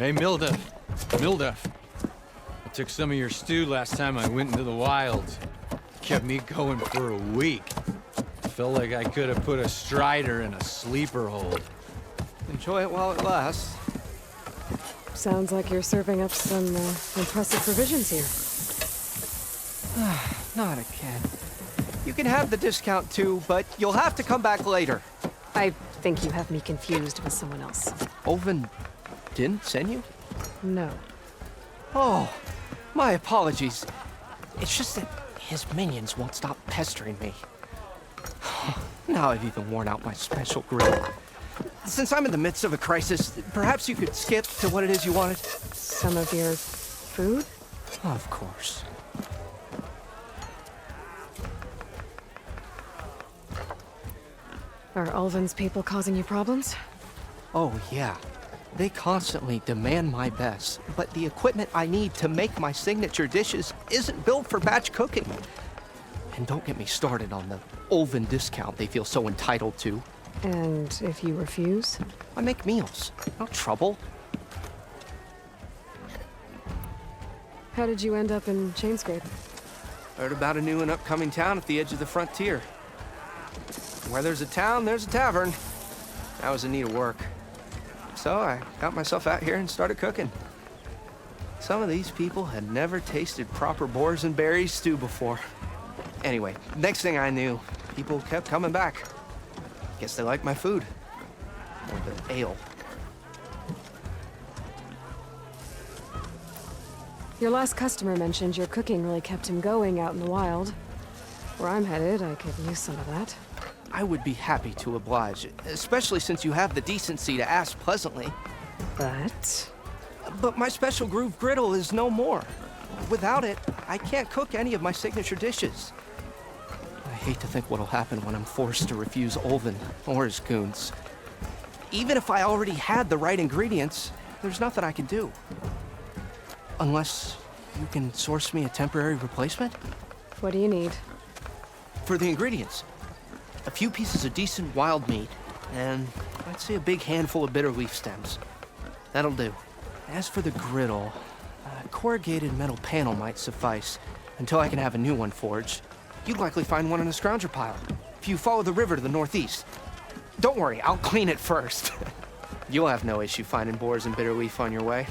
Hey, Milda. Milda. I took some of your stew last time I went into the wild. Kept me going for a week. Felt like I could have put a strider in a sleeper hold. Enjoy it while it lasts. Sounds like you're serving up some impressive provisions here. Not again. You can have the discount too, but you'll have to come back later. I think you have me confused with someone else. Oven didn't send you? No. Oh, my apologies. It's just that his minions won't stop pestering me. Now I've even worn out my special grill. Since I'm in the midst of a crisis, perhaps you could skip to what it is you wanted? Some of your food? Of course. Are Ulvin's people causing you problems? Oh, yeah. They constantly demand my best, but the equipment I need to make my signature dishes isn't built for batch cooking. And don't get me started on the Ulvin discount they feel so entitled to. And if you refuse? I make meals. No trouble. How did you end up in Chainscrape? Heard about a new and upcoming town at the edge of the frontier. Where there's a town, there's a tavern. I was in need of work. So I got myself out here and started cooking. Some of these people had never tasted proper boars and berries stew before. Anyway, next thing I knew, people kept coming back. Guess they liked my food. Or the ale. Your last customer mentioned your cooking really kept him going out in the wild. Where I'm headed, I could use some of that. I would be happy to oblige, especially since you have the decency to ask pleasantly. But my special groove griddle is no more. Without it, I can't cook any of my signature dishes. I hate to think what'll happen when I'm forced to refuse Ulvin or his goons. Even if I already had the right ingredients, there's nothing I can do. Unless you can source me a temporary replacement? What do you need? For the ingredients, a few pieces of decent wild meat, and I'd say a big handful of bitter leaf stems. That'll do. As for the griddle, a corrugated metal panel might suffice until I can have a new one forged. You'd likely find one in a scrounger pile if you follow the river to the northeast. Don't worry, I'll clean it first. You'll have no issue finding boars and bitter leaf on your way.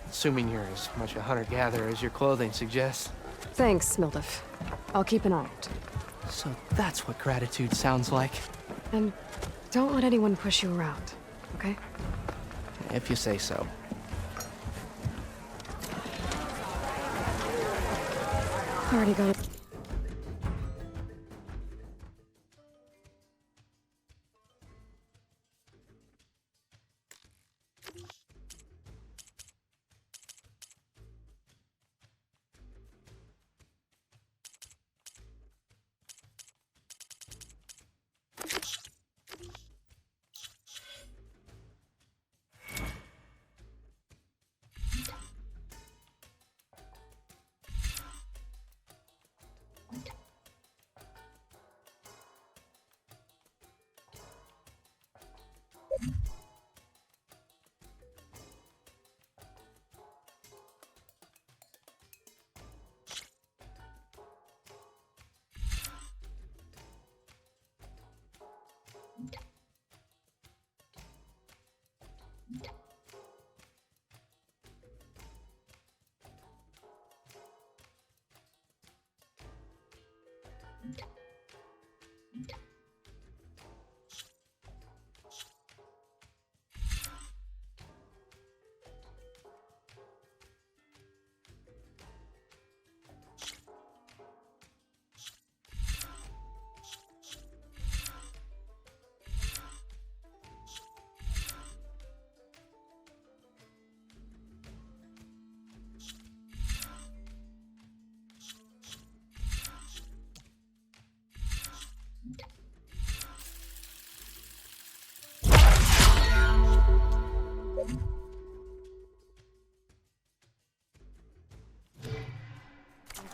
Assuming you're as much a hunter-gatherer as your clothing suggests. Thanks, Mildif. I'll keep an eye out. So that's what gratitude sounds like. And don't let anyone push you around, okay? If you say so. Already got it.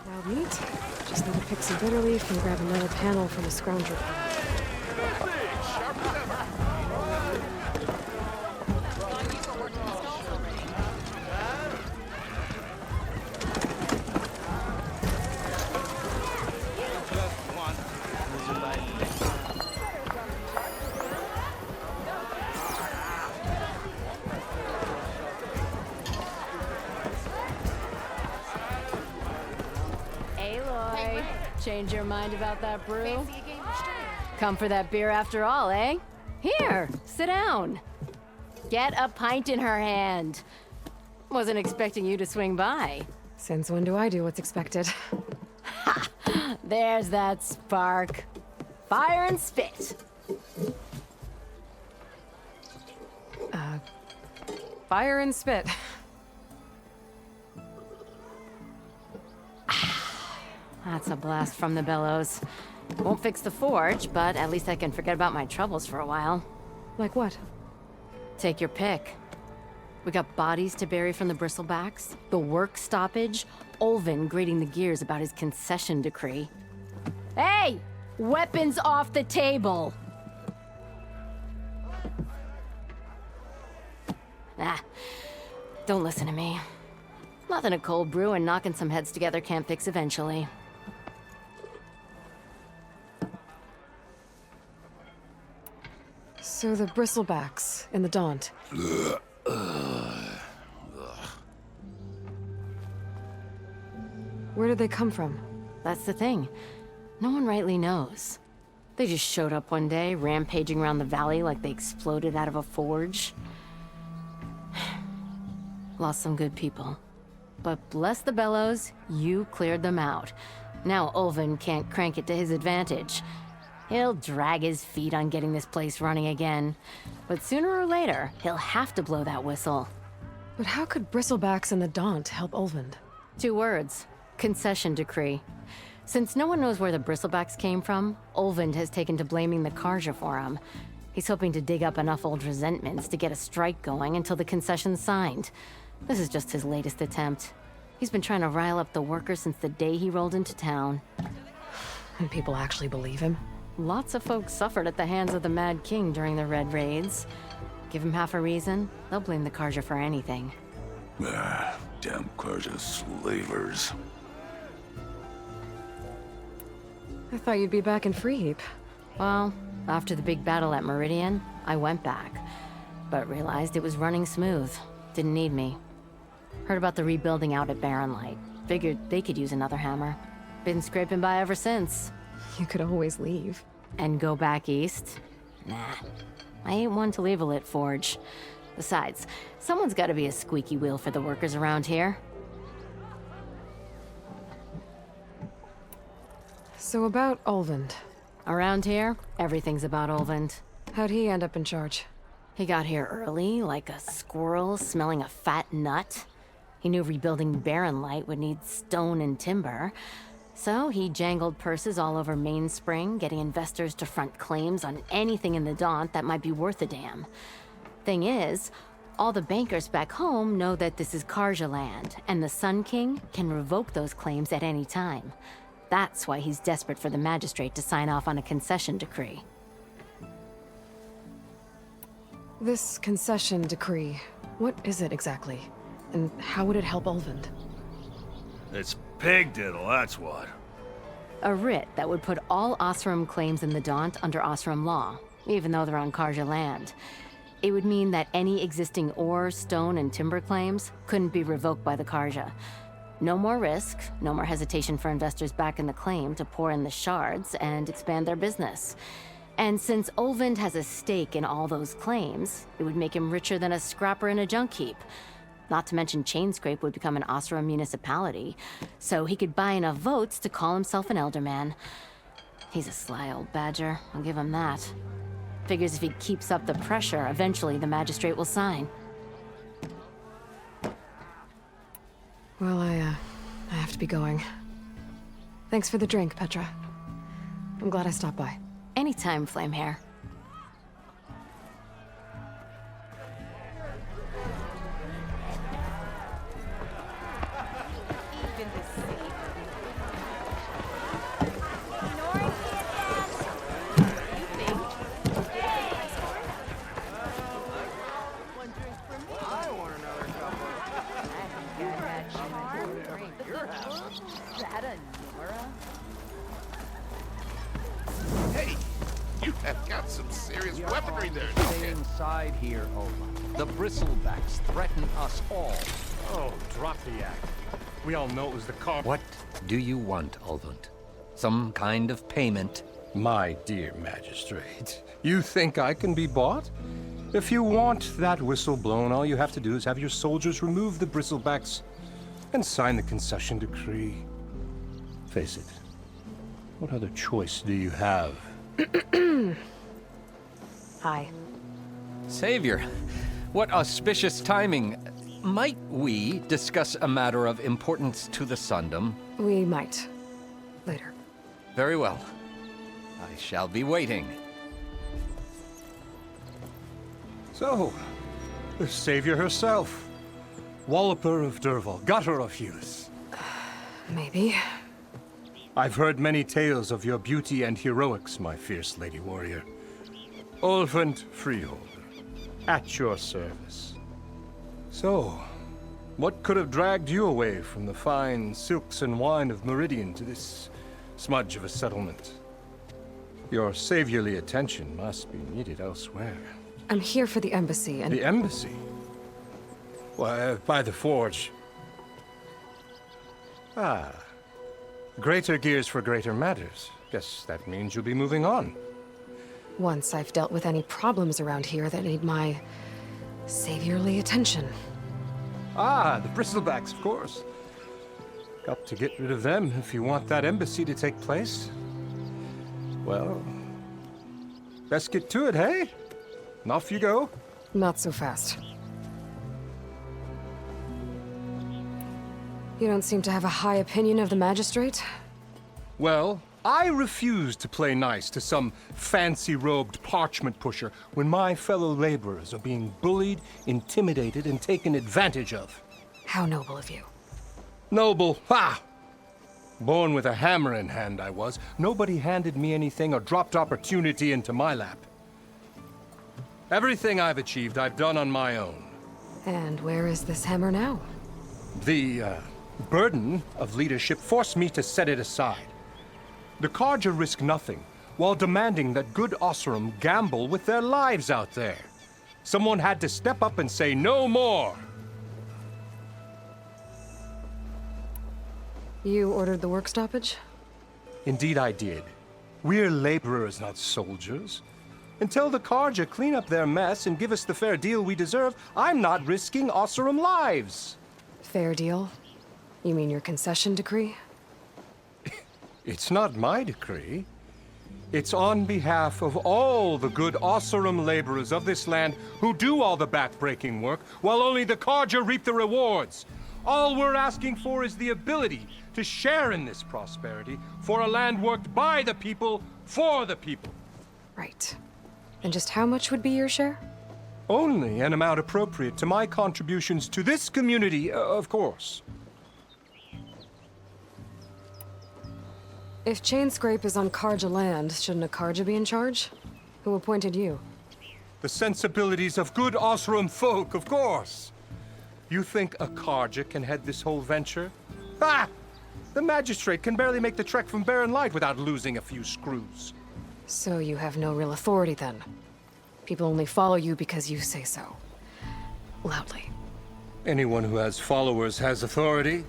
Wild meat. Just need to pick some bitter leaf and grab another panel from a scrounger pile. Aloy. Change your mind about that brew? Come for that beer after all, eh? Here, sit down. Get a pint in her hand. Wasn't expecting you to swing by. Since when do I do what's expected? There's that spark. Fire and spit. Fire and spit. That's a blast from the bellows. Won't fix the forge, but at least I can forget about my troubles for a while. Like what? Take your pick. We got bodies to bury from the bristlebacks, the work stoppage, Olvin grating the gears about his concession decree. Hey! Weapons off the table! Ah, don't listen to me. Nothing a cold brew and knocking some heads together can't fix eventually. So the bristlebacks in the Daunt. Where did they come from? That's the thing. No one rightly knows. They just showed up one day, rampaging around the valley like they exploded out of a forge. Lost some good people. But bless the bellows, you cleared them out. Now Olvin can't crank it to his advantage. He'll drag his feet on getting this place running again. But sooner or later, he'll have to blow that whistle. But how could bristlebacks in the Daunt help Olvend? 2 words. Concession decree. Since no one knows where the bristlebacks came from, Olvend has taken to blaming the Karja for him. He's hoping to dig up enough old resentments to get a strike going until the concession's signed. This is just his latest attempt. He's been trying to rile up the workers since the day he rolled into town. And people actually believe him? Lots of folks suffered at the hands of the Mad King during the Red Raids. Give him half a reason, they'll blame the Karja for anything. Damn Karja slavers. I thought you'd be back in Freeheap. Well, after the big battle at Meridian, I went back. But realized it was running smooth. Didn't need me. Heard about the rebuilding out at Barren Light. Figured they could use another hammer. Been scraping by ever since. You could always leave. And go back east? Nah. I ain't one to leave a lit forge. Besides, someone's gotta be a squeaky wheel for the workers around here. So about Olvend. Around here, everything's about Olvend. How'd he end up in charge? He got here early, like a squirrel smelling a fat nut. He knew rebuilding Barren Light would need stone and timber. So he jangled purses all over Mainspring, getting investors to front claims on anything in the Daunt that might be worth a damn. Thing is, all the bankers back home know that this is Karja land, and the Sun King can revoke those claims at any time. That's why he's desperate for the magistrate to sign off on a concession decree. This concession decree, what is it exactly? And how would it help Olvend? It's pig diddle, that's what. A writ that would put all Osram claims in the Daunt under Osram law, even though they're on Karja land. It would mean that any existing ore, stone, and timber claims couldn't be revoked by the Karja. No more risk, no more hesitation for investors back in the claim to pour in the shards and expand their business. And since Olvend has a stake in all those claims, it would make him richer than a scrapper in a junk heap. Not to mention Chainscrape would become an Osram municipality, so he could buy enough votes to call himself an elderman. He's a sly old badger, I'll give him that. Figures if he keeps up the pressure, eventually the magistrate will sign. Well, I have to be going. Thanks for the drink, Petra. I'm glad I stopped by. Anytime, Flamehair. Hey, you have got some serious weaponry there. Stay inside here, Ola. The bristlebacks threaten us all. Oh, drop the act. We all know it was the car. What do you want, Ulvund? Some kind of payment? My dear magistrate, you think I can be bought? If you want that whistle blown, all you have to do is have your soldiers remove the bristlebacks and sign the concession decree. Face it, what other choice do you have? Hi. Savior, what auspicious timing. Might we discuss a matter of importance to the Sundom? We might. Later. Very well. I shall be waiting. So, the savior herself. Walloper of Derval, gutter of Hughes. Maybe. I've heard many tales of your beauty and heroics, my fierce lady warrior. Ulvund Freeholder, at your service. So, what could have dragged you away from the fine silks and wine of Meridian to this smudge of a settlement? Your saviorly attention must be needed elsewhere. I'm here for the embassy and... The embassy? Why, by the forge. Ah. Greater gears for greater matters. Guess that means you'll be moving on. Once I've dealt with any problems around here that need my saviorly attention. Ah, the bristlebacks, of course. Got to get rid of them if you want that embassy to take place. Well, best get to it, hey? And off you go. Not so fast. You don't seem to have a high opinion of the magistrate? Well, I refuse to play nice to some fancy-robed parchment pusher when my fellow laborers are being bullied, intimidated, and taken advantage of. How noble of you. Noble, ha! Born with a hammer in hand, I was. Nobody handed me anything or dropped opportunity into my lap. Everything I've achieved, I've done on my own. And where is this hammer now? The, burden of leadership forced me to set it aside. The Carja risk nothing, while demanding that good Osram gamble with their lives out there. Someone had to step up and say no more. You ordered the work stoppage? Indeed I did. We're laborers, not soldiers. Until the Carja clean up their mess and give us the fair deal we deserve, I'm not risking Osram lives. Fair deal? You mean your concession decree? It's not my decree. It's on behalf of all the good Osram laborers of this land who do all the back-breaking work, while only the Carja reap the rewards. All we're asking for is the ability to share in this prosperity for a land worked by the people, for the people. Right. And just how much would be your share? Only an amount appropriate to my contributions to this community, of course. If Chainscrape is on Carja land, shouldn't a Carja be in charge? Who appointed you? The sensibilities of good Osram folk, of course. You think a Carja can head this whole venture? Ha! The magistrate can barely make the trek from Barren Light without losing a few screws. So you have no real authority then? People only follow you because you say so. Loudly. Anyone who has followers has authority.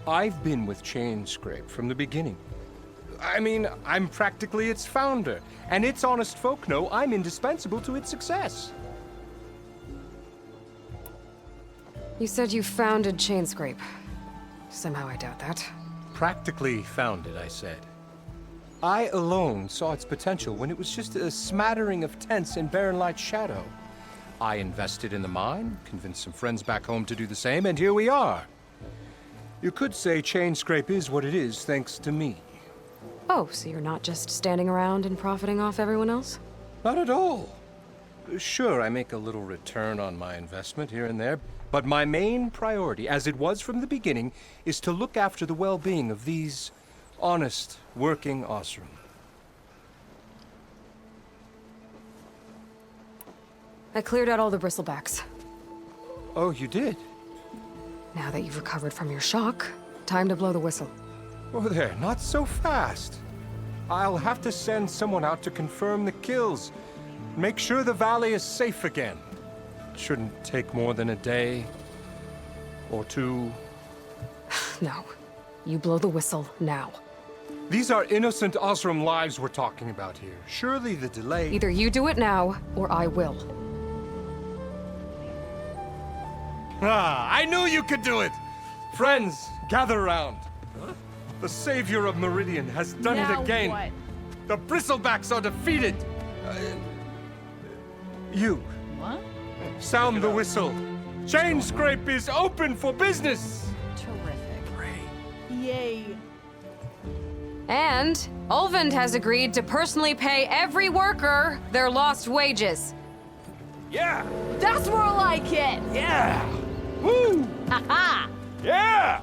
I've been with Chainscrape from the beginning. I mean, I'm practically its founder, and its honest folk know I'm indispensable to its success. You said you founded Chainscrape. Somehow I doubt that. Practically founded, I said. I alone saw its potential when it was just a smattering of tents in Barren Light's shadow. I invested in the mine, convinced some friends back home to do the same, and here we are. You could say Chainscrape is what it is thanks to me. Oh, so you're not just standing around and profiting off everyone else? Not at all. Sure, I make a little return on my investment here and there, but my main priority, as it was from the beginning, is to look after the well-being of these honest, working Osram. I cleared out all the bristlebacks. Oh, you did? Now that you've recovered from your shock, time to blow the whistle. Oh there, not so fast. I'll have to send someone out to confirm the kills. Make sure the valley is safe again. Shouldn't take more than a day or two. No. You blow the whistle now. These are innocent Osram lives we're talking about here. Surely the delay... Either you do it now, or I will. Ah, I knew you could do it! Friends, gather around. The savior of Meridian has done it again. What? The Bristlebacks are defeated. You. What? Sound the whistle. Chain Scrape is open for business. Terrific. Yay. And Ulvund has agreed to personally pay every worker their lost wages. Yeah! That's more like it! Yeah! Woo! Ha Yeah!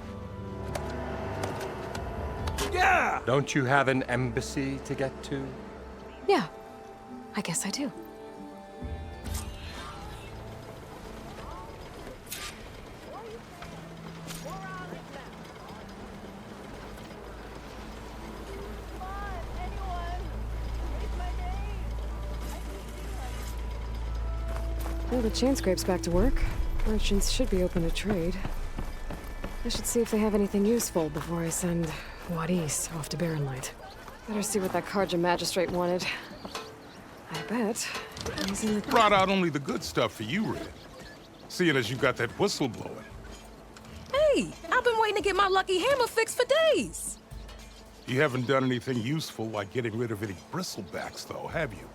Yeah! Don't you have an embassy to get to? Yeah, I guess I do. Well, the chain scrape's back to work. Merchants should be open to trade. I should see if they have anything useful before I send Wadis off to Barrenlight. Better see what that Karja magistrate wanted. I bet he's in the... Brought out only the good stuff for you, Red. Seeing as you got that whistle blowing. Hey, I've been waiting to get my lucky hammer fixed for days. You haven't done anything useful like getting rid of any bristlebacks, though, have you?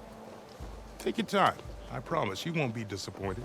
Take your time. I promise you won't be disappointed.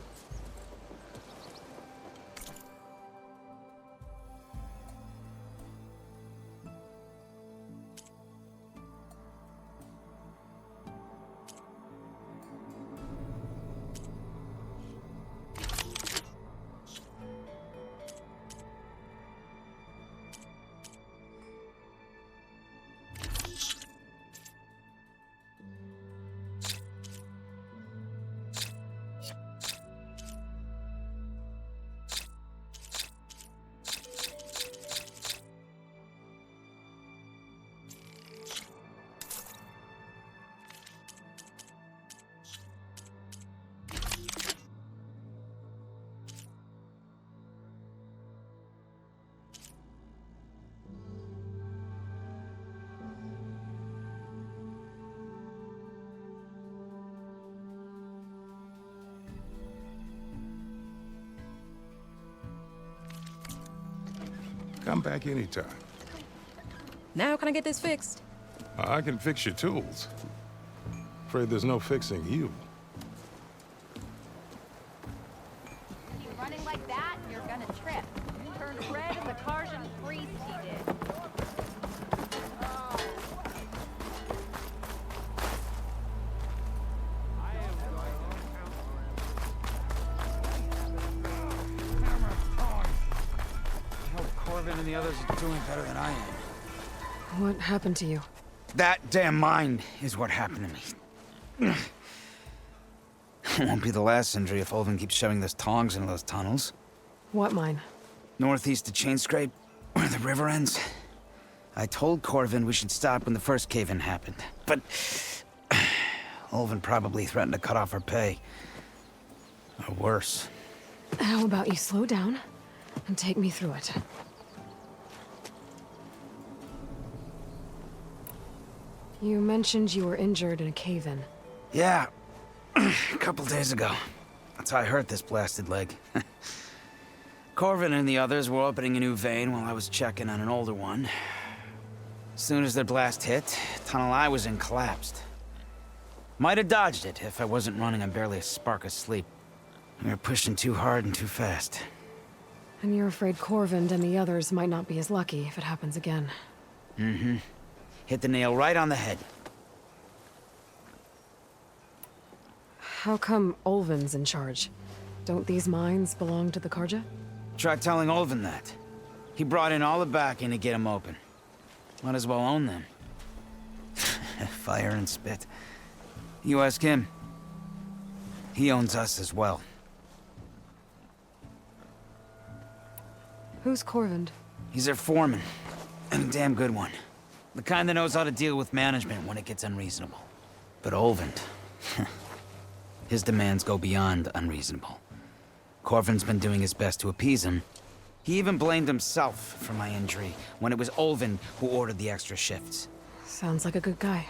Come back anytime. Now can I get this fixed? I can fix your tools. Afraid there's no fixing you. You running like that, you're gonna trip. Turned red in the Karjan priest he did. Corvin and the others are doing better than I am. What happened to you? That damn mine is what happened to me. It won't be the last injury if Ulvund keeps shoving those tongs into those tunnels. What mine? Northeast of Chain Scrape, where the river ends. I told Corvin we should stop when the first cave-in happened, but Ulvund probably threatened to cut off our pay. Or worse. How about you slow down and take me through it? You mentioned you were injured in a cave-in. Yeah, a couple days ago. That's how I hurt this blasted leg. Corvin and the others were opening a new vein while I was checking on an older one. As soon as their blast hit, the tunnel I was in collapsed. Might have dodged it if I wasn't running on barely a spark of sleep. We were pushing too hard and too fast. And you're afraid Corvin and the others might not be as lucky if it happens again. Mm-hmm. Hit the nail right on the head. How come Ulvund's in charge? Don't these mines belong to the Karja? Try telling Ulvund that. He brought in all the backing to get them open. Might as well own them. Fire and spit. You ask him. He owns us as well. Who's Corvin? He's their foreman. And a damn good one. The kind that knows how to deal with management when it gets unreasonable. But Ulvund... his demands go beyond unreasonable. Corvin's been doing his best to appease him, He even blamed himself for my injury when it was Olvin who ordered the extra shifts. Sounds like a good guy.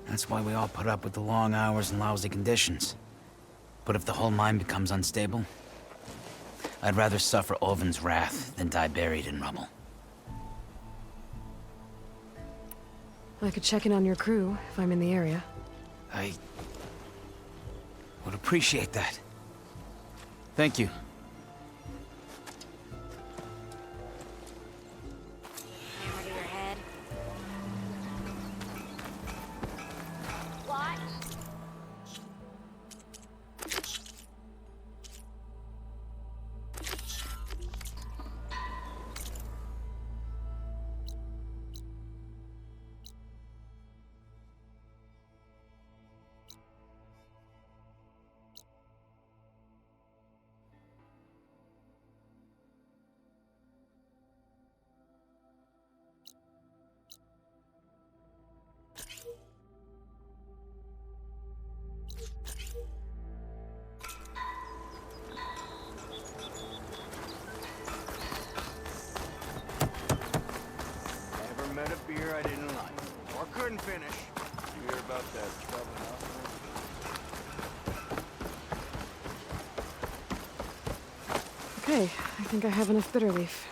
That's why we all put up with the long hours and lousy conditions. But if the whole mine becomes unstable, I'd rather suffer Olvin's wrath than die buried in rubble. I could check in on your crew if I'm in the area. I would appreciate that. Thank you. Hammer to your head. What? Never met a beer I didn't like. Or couldn't finish. You hear about that trouble now? Okay, I think I have enough bitter leaf.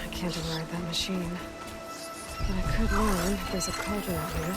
I can't override that machine. But I could learn if there's a cauldron out here.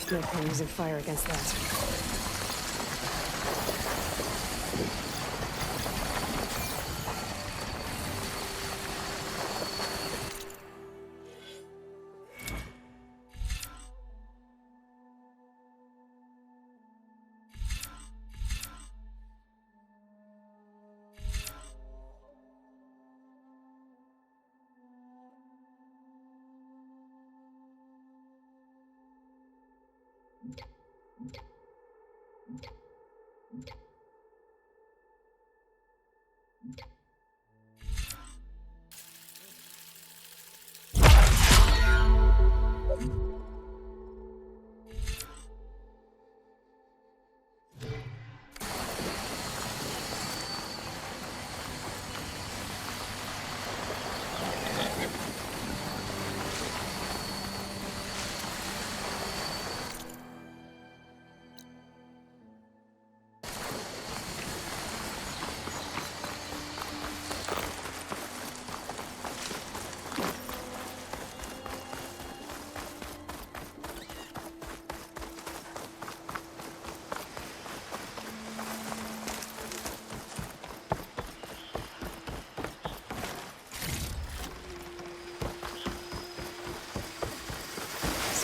No point using fire against that.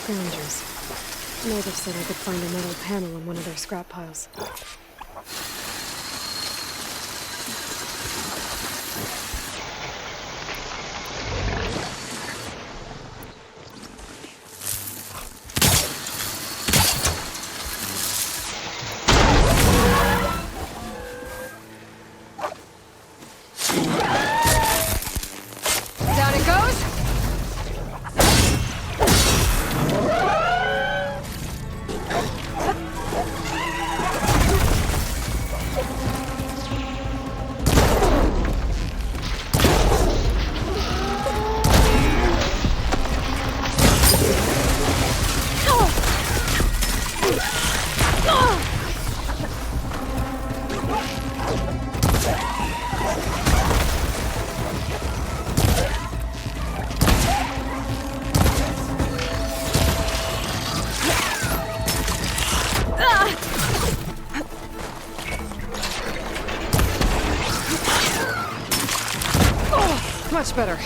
Scavengers. Native said I could find a metal panel in one of their scrap piles. Down it goes. Much better.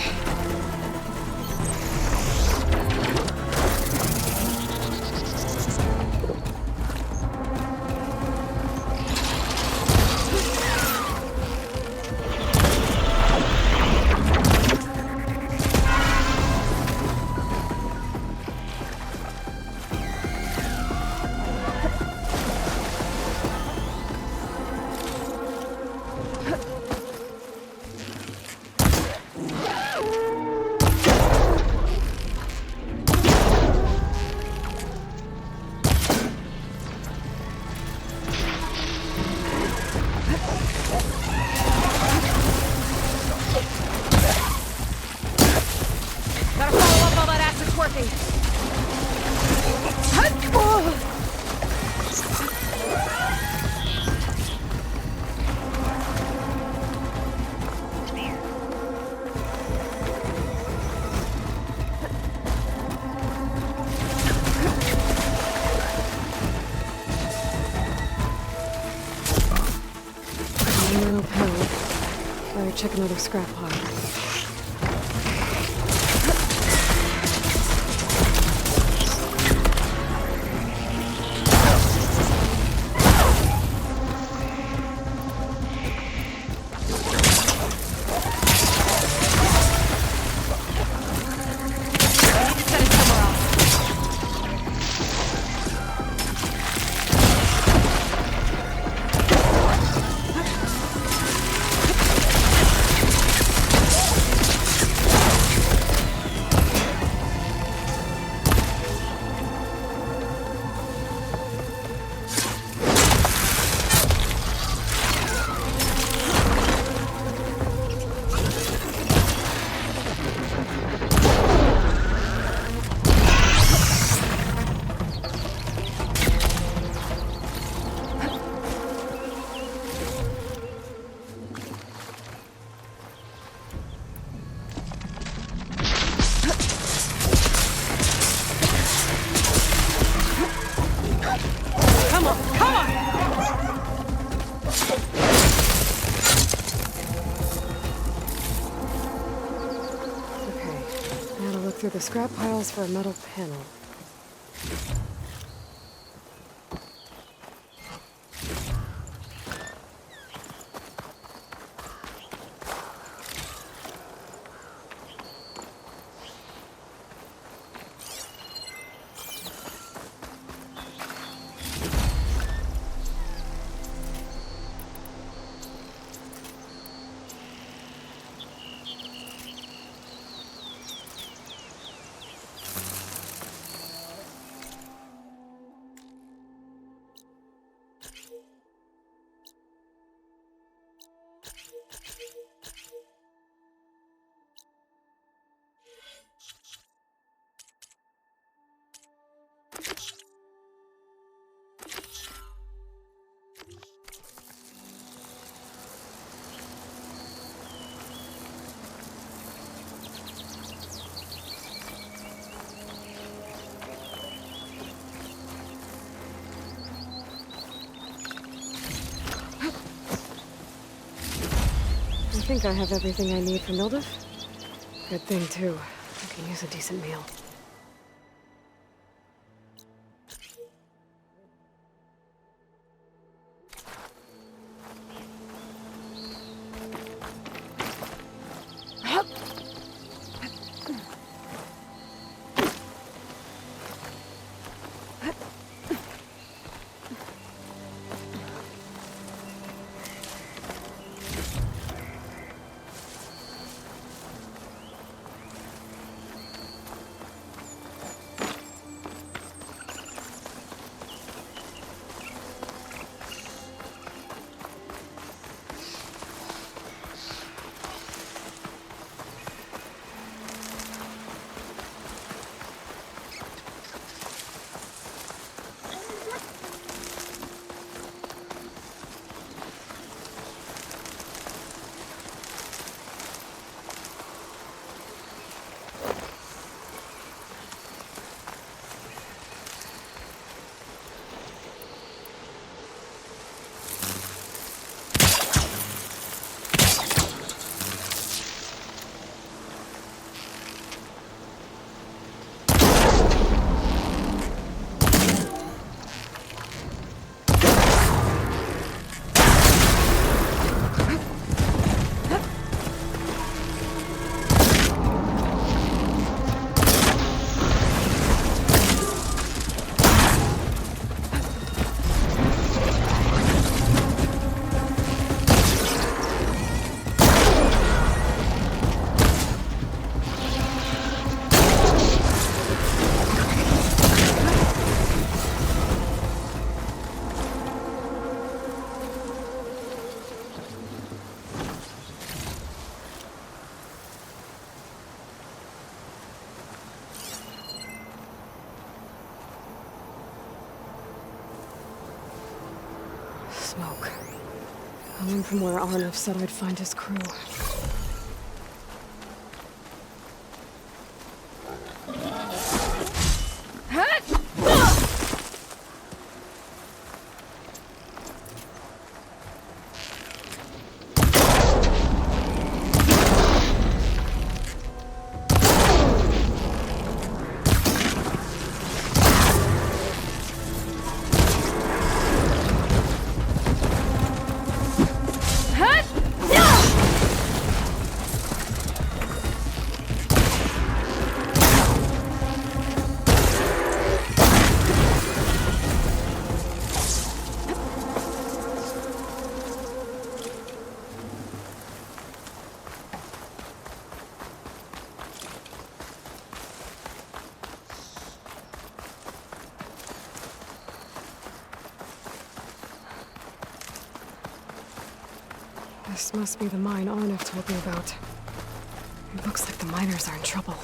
Gotta follow up while that acid's working. Metal panel. Better check another scrap pile. Through the scrap piles for a metal panel. I think I have everything I need for Mildef. Good thing, too. I can use a decent meal. smoke. Coming from where Arnav said I'd find his crew. This must be the mine Arnav told me about. It looks like the miners are in trouble.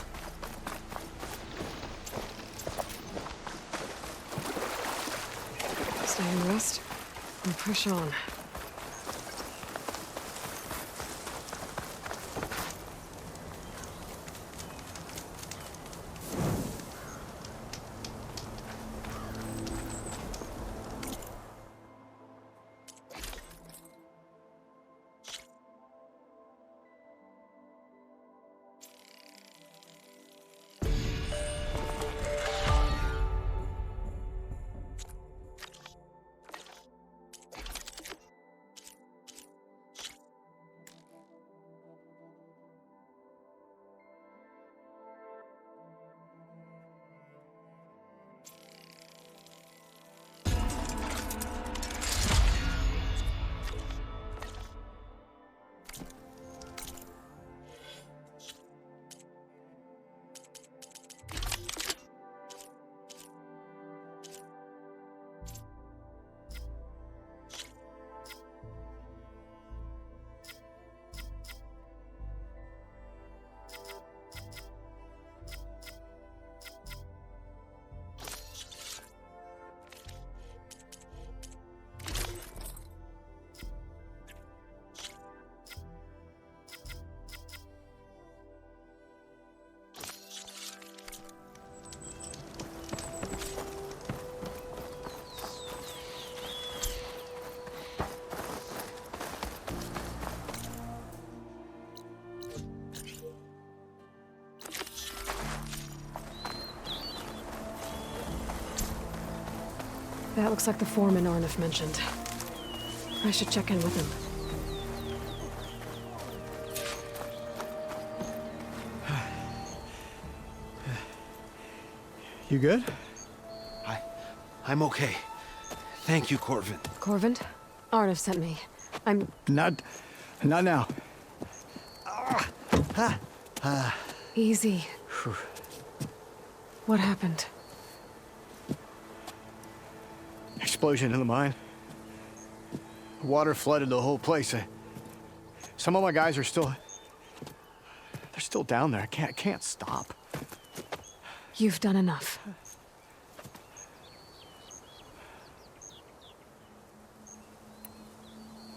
Stay and rest, and push on. That looks like the foreman Arnav mentioned. I should check in with him. You good? I'm okay. Thank you, Corvin. Corvin? Arnav sent me. I'm... Not now. Easy. What happened? Explosion in the mine. Water flooded the whole place. Some of my guys are still... They're still down there. I can't stop. You've done enough.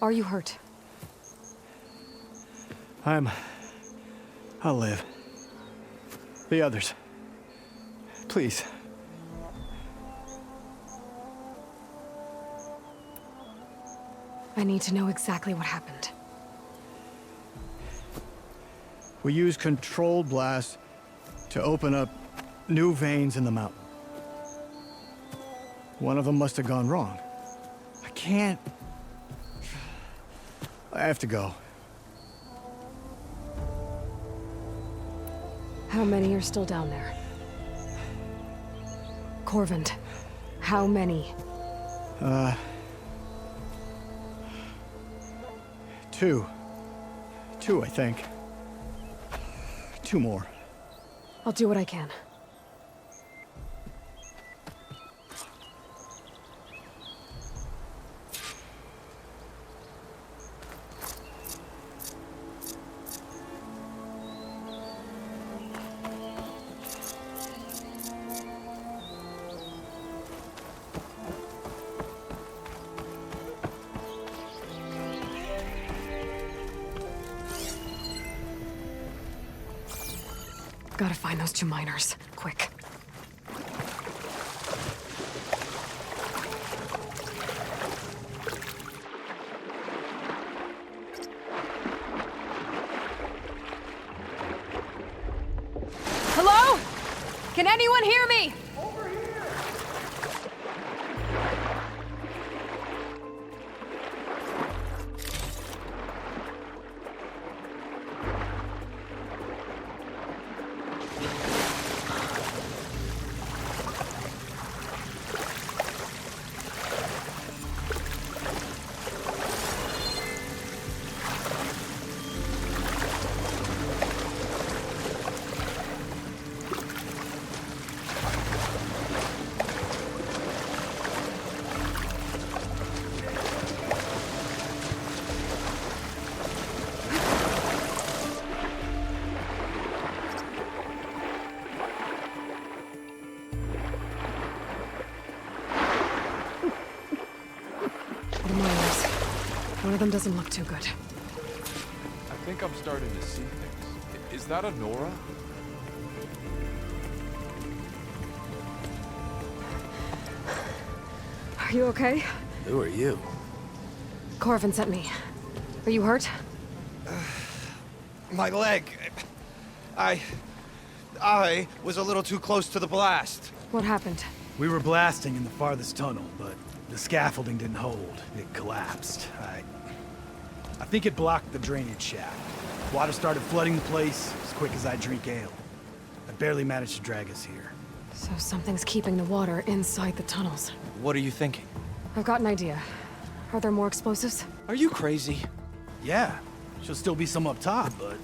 Are you hurt? I'll live. The others. Please. I need to know exactly what happened. We used controlled blasts to open up new veins in the mountain. One of them must have gone wrong. I have to go. How many are still down there? Corvin, how many? Two. Two, I think. Two more. I'll do what I can. Gotta find those 2 miners. Quick. Hello? Can anyone hear me? The miners. One of them doesn't look too good. I think I'm starting to see things. Is that a Nora? Are you okay? Who are you? Corvin sent me. Are you hurt? My leg. I was a little too close to the blast. What happened? We were blasting in the farthest tunnel, but the scaffolding didn't hold. It collapsed. I think it blocked the drainage shaft. Water started flooding the place as quick as I drink ale. I barely managed to drag us here. So something's keeping the water inside the tunnels. What are you thinking? I've got an idea. Are there more explosives? Are you crazy? Yeah, she'll still be some up top, but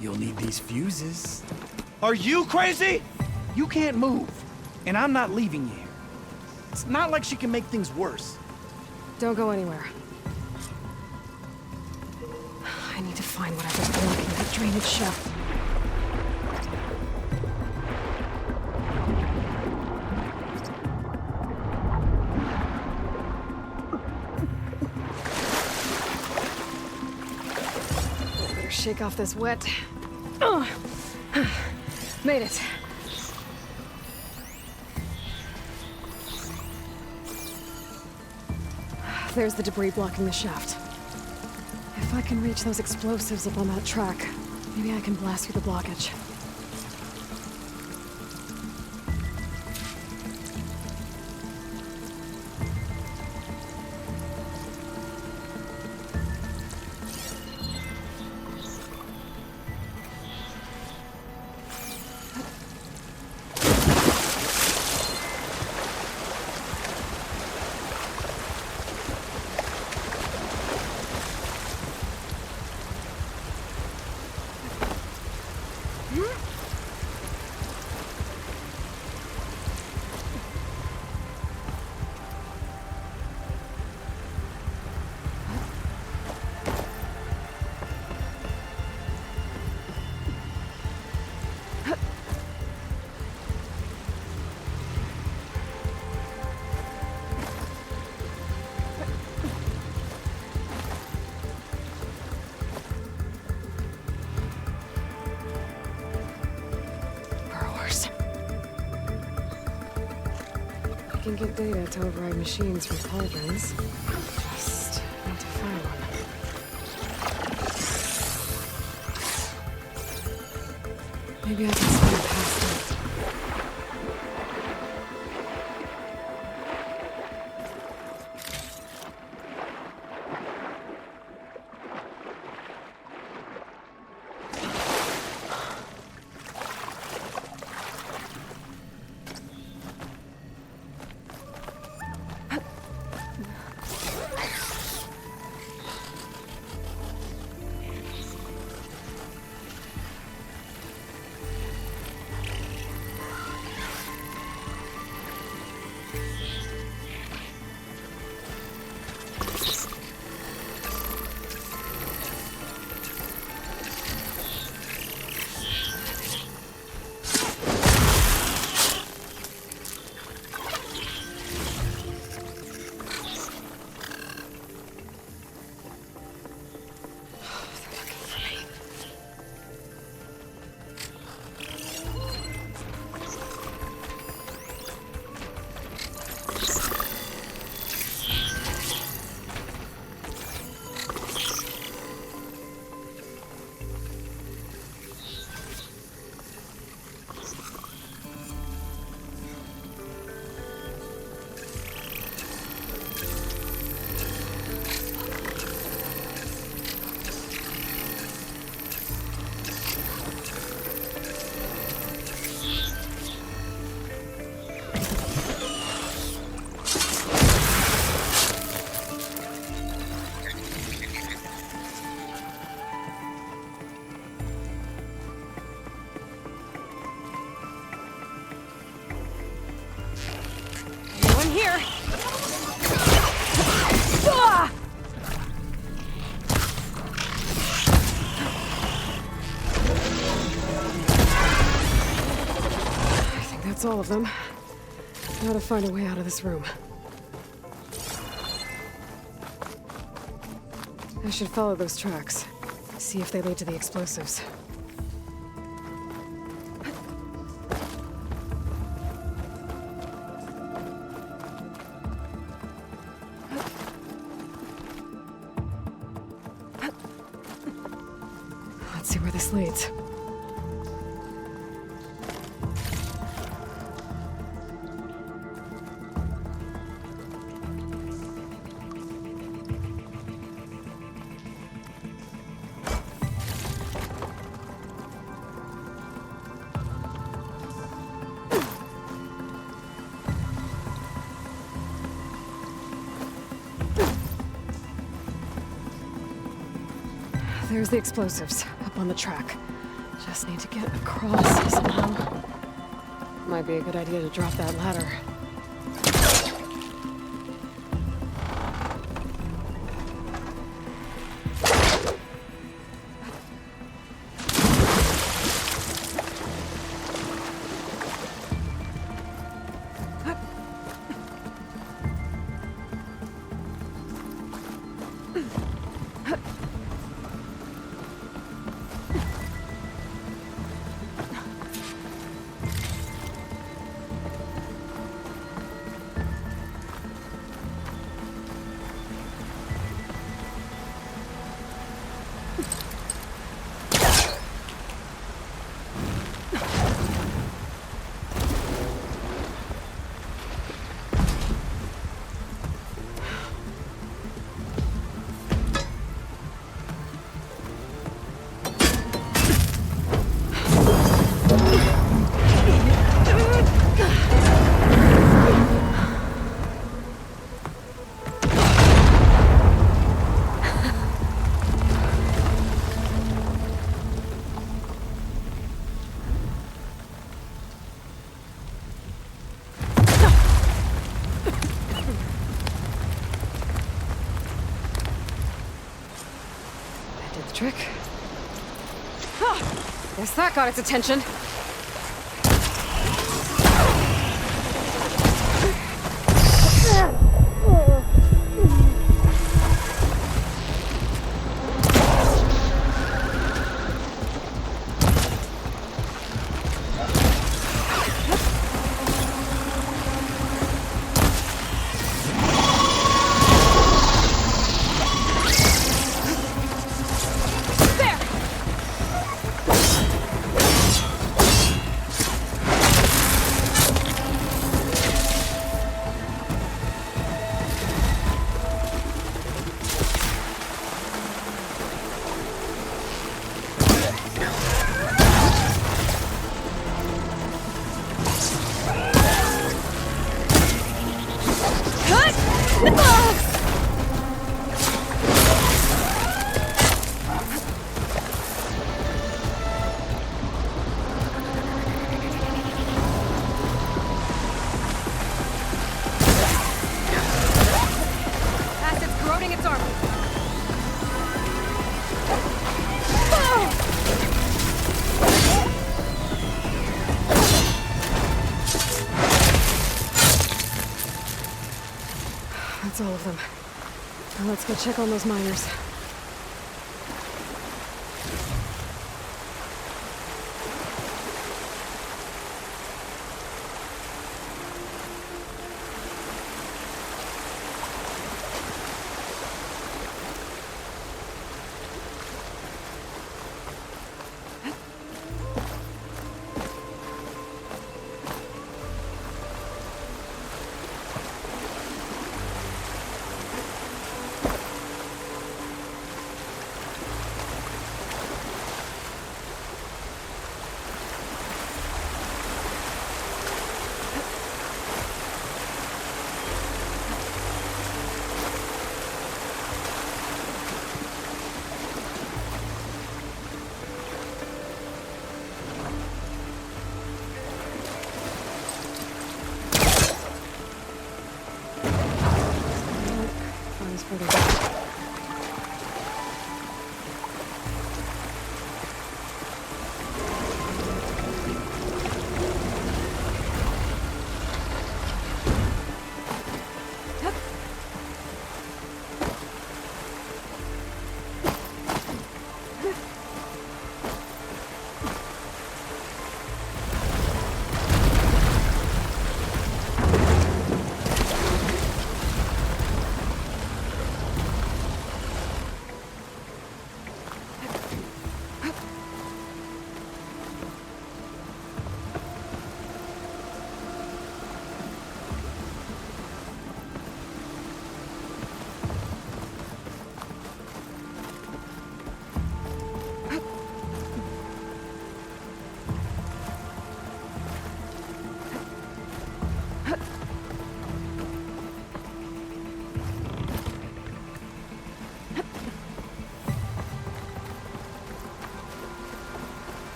you'll need these fuses. Are you crazy? You can't move, and I'm not leaving you here. It's not like she can make things worse. Don't go anywhere. I need to find whatever's blocking that drainage shaft. Better shake off this wet. Oh. Made it. There's the debris blocking the shaft. If I can reach those explosives up on that track, maybe I can blast through the blockage. I can get data to override machines from cauldrons. Just need to find one. Maybe I can swim past it. here! Ah! I think that's all of them. Now to find a way out of this room. I should follow those tracks. See if they lead to the explosives. Let's see where this leads. There's the explosives, up on the track. Just need to get across somehow. Might be a good idea to drop that ladder. Trick. Guess that got its attention. That's all of them. Now let's go check on those miners.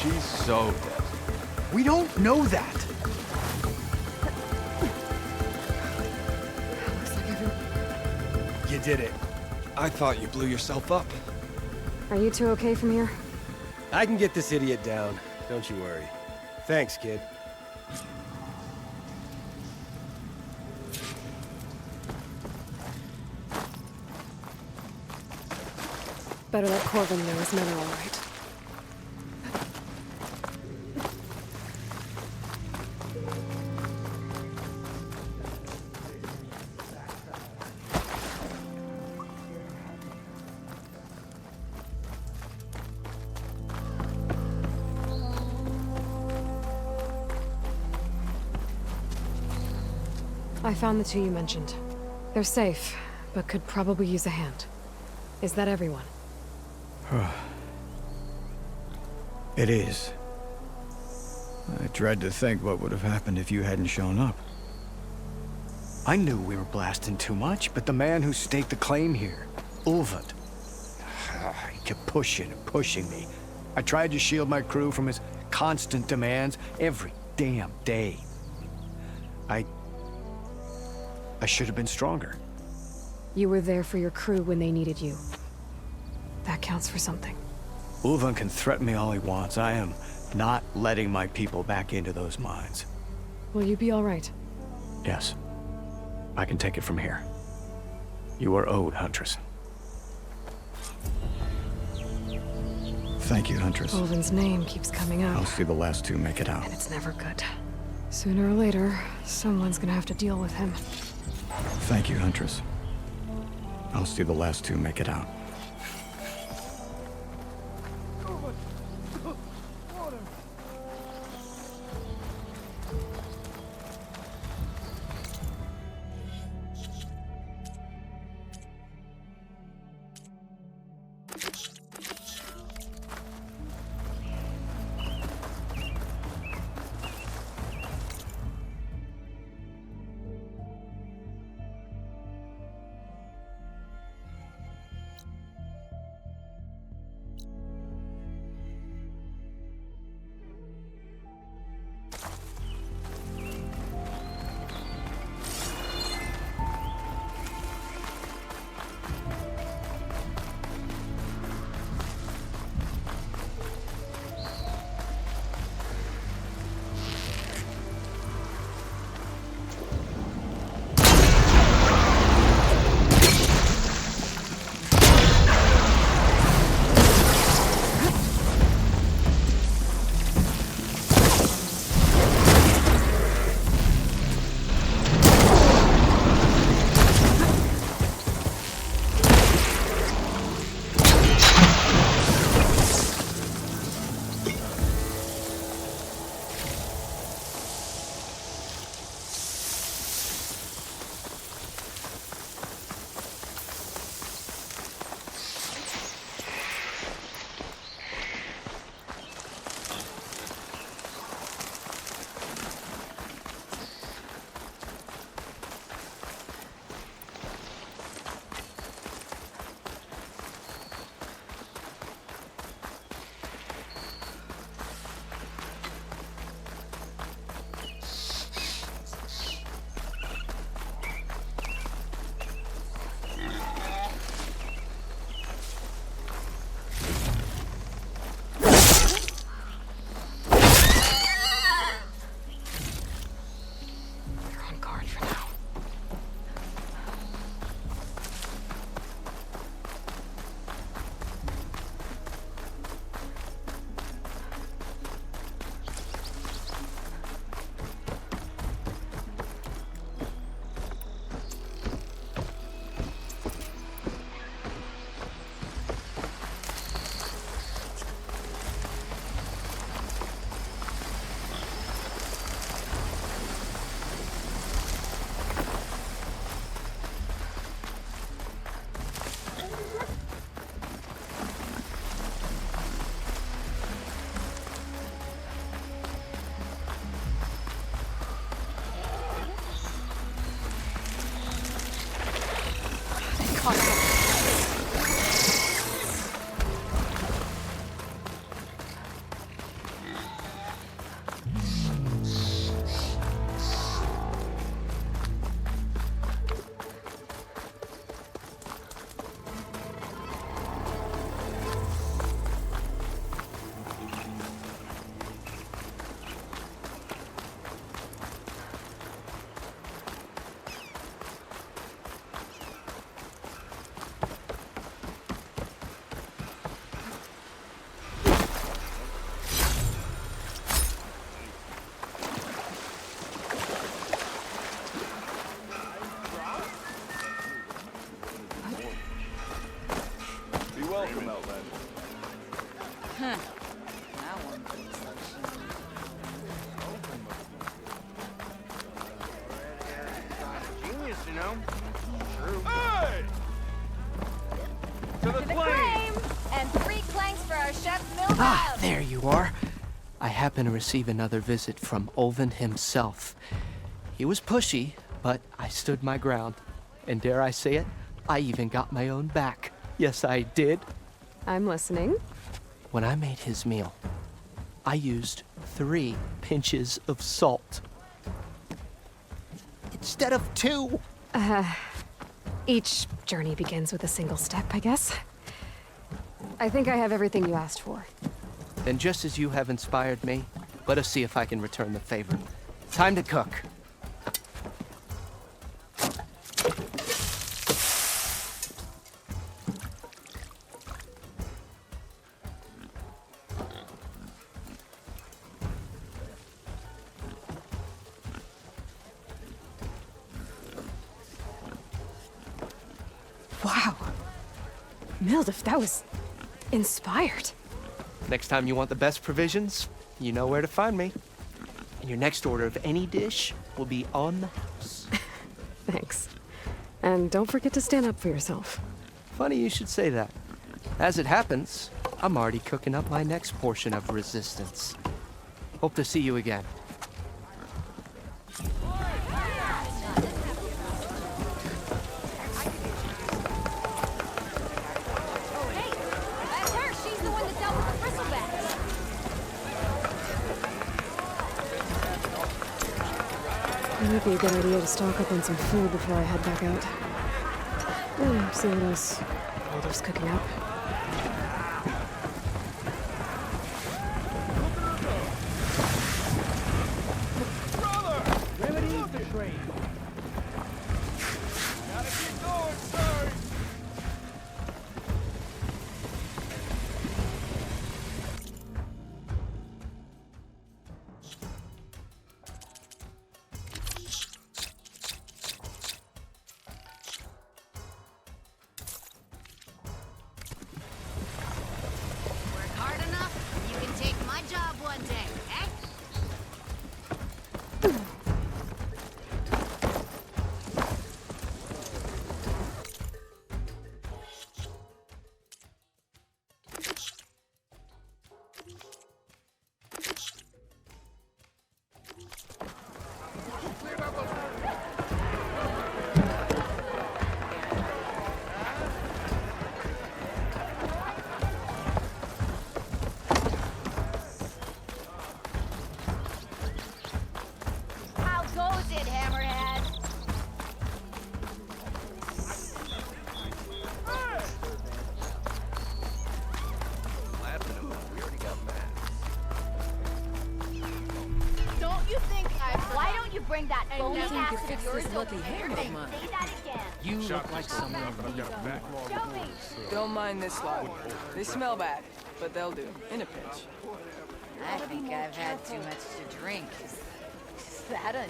She's so dead. We don't know that. Looks like everyone... You did it. I thought you blew yourself up. Are you two okay from here? I can get this idiot down. Don't you worry. Thanks, kid. Better let Corvin know his men are all right. I found the two you mentioned. They're safe, but could probably use a hand. Is that everyone? It is. I dread to think what would have happened if you hadn't shown up. I knew we were blasting too much, but the man who staked the claim here, Ulvund, he kept pushing and pushing me. I tried to shield my crew from his constant demands every damn day. I should have been stronger. You were there for your crew when they needed you. That counts for something. Ulvund can threaten me all he wants. I am not letting my people back into those mines. Will you be all right? Yes. I can take it from here. You are owed, Huntress. Thank you, Huntress. Ulvund's name keeps coming up. I'll see the last two make it out. And it's never good. Sooner or later, someone's gonna have to deal with him. Thank you, Huntress. I'll see the last two make it out. know? True. Hey! To the flame! Flame! And 3 clanks for our chef Milda! Ah, there you are. I happen to receive another visit from Olvin himself. He was pushy, but I stood my ground. And dare I say it, I even got my own back. Yes, I did. I'm listening. When I made his meal, I used 3 pinches of salt. Instead of 2. Each journey begins with a single step, I guess. I think I have everything you asked for. Then just as you have inspired me, let us see if I can return the favor. Time to cook. Wow. Mildif, that was inspired. Next time you want the best provisions, you know where to find me. And your next order of any dish will be on the house. Thanks. And don't forget to stand up for yourself. Funny you should say that. As it happens, I'm already cooking up my next portion of resistance. Hope to see you again. That's her! She's the one that dealt with the bristlebacks! It might be a good idea to stock up on some food before I head back out. See what else Mildif's cooking up. Remedy's the train. Gotta keep going, sorry. Work hard enough, you can take my job one day, eh? How goes it, Hammerhead? Don't you think Why don't you bring that phony ass of yours over here and say that again? You look like someone in need of work. Show me! Don't mind this lot. They smell bad, but they'll do, in a pinch. I think I've had too much to drink. Is that a...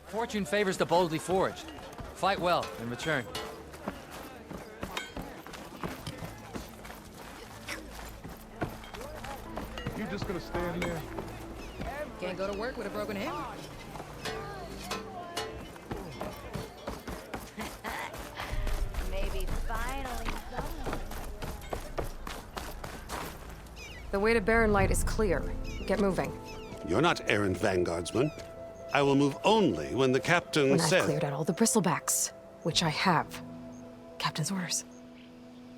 Fortune favors the boldly forged. Fight well in return. You just gonna stand there? Can't go to work with a broken hammer. Maybe finally someone. The way to Barren Light is clear. Get moving. You're not errant vanguardsman. I will move only when the captain When I've says... cleared out all the bristlebacks, which I have. Captain's orders.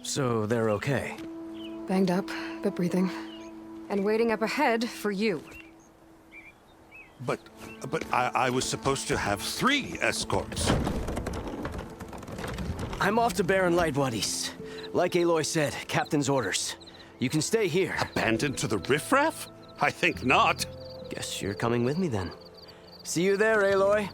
So they're okay. Banged up, but breathing. And waiting up ahead for you. But I was supposed to have 3 escorts. I'm off to Barren Light, Wadis. Like Aloy said, Captain's orders. You can stay here. Abandoned to the riffraff? I think not. Guess you're coming with me then. See you there, Aloy.